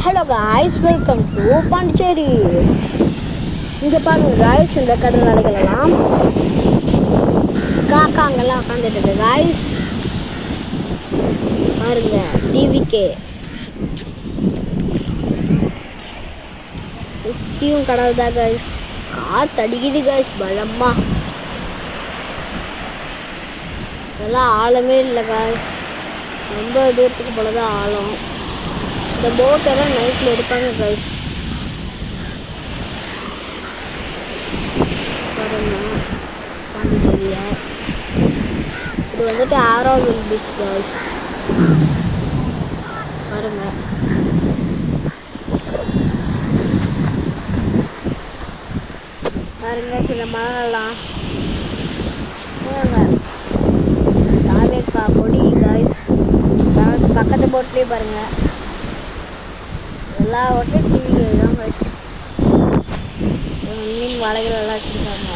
Hello guys, welcome to Pondicherry. இங்கே பாருங்க guys, இந்த கடல் அலைகளெல்லாம் காக்காங்கெல்லாம் உட்காந்துட்டு இருக்கு காய்ஸ். பாருங்க டிவிகே உச்சியும் கடல் தான் காய்ஸ். காற்று அடிக்குது காய்ஸ் பலமா. இதெல்லாம் ஆழமே இல்லை காய்ஸ், ரொம்ப தூரத்துக்கு போலதான் ஆழம். இந்த போட்டெல்லாம் நைட்டில் எடுப்பாங்க கைஸ். பாருங்க பாண்டிச்சேரியா, இது வந்துட்டு ஆரோவில் பீச் கைஸ். பாருங்க பாருங்க சில மரங்கள்லாம் தாவேக்கா கொடி கைஸ். பக்கத்து போட்லேயே பாருங்க எல்லா ஹோட்டலும் டிவி தான் வச்சு மீன் வலைகள் எல்லாம் வச்சுருக்காங்க.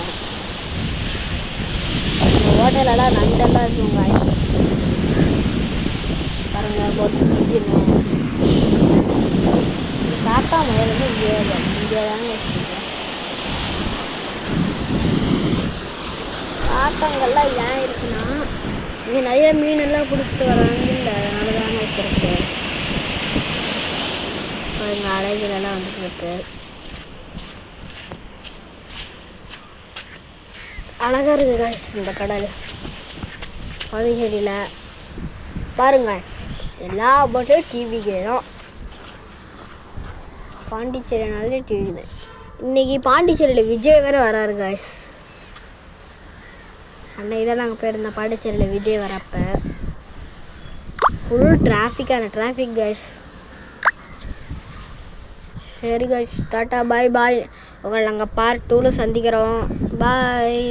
இந்த ஹோட்டலெல்லாம் நண்டெல்லாம் இருக்கும் காய்ஸ். பாருங்கள் போட்டு பிடிச்சின்னு காக்கா மயில் வந்து இங்கே தாங்க வச்சுருக்கேன். காக்காங்கெல்லாம் ஏன் இருக்குன்னா இங்கே நிறைய மீனெல்லாம் பிடிச்சிட்டு வராங்க, இல்லை அதனால தாங்க வச்சுருக்கேன். பாருங்க அலைகள் எல்லாம் வந்துட்டு இருக்கு. அழகா இருக்கு காய்ஸ் இந்த கடல் பாண்டிச்சேரியில். பாருங்க எல்லா போட்டும் டிவிக்கு தான். பாண்டிச்சேரினாலே டிவி தான். இன்னைக்கு பாண்டிச்சேரியில் விஜய் வேறு வராரு காய்ஸ். அன்னைக்கு தான் நாங்கள் போயிருந்தோம் பாண்டிச்சேரியில் விஜய் வரப்போ. Full traffic guys. சரி காய்ஸ், டாட்டா பாய் பாய். உங்களை நாங்கள் பார்ட் 2ல் சந்திக்கிறோம். பாய்.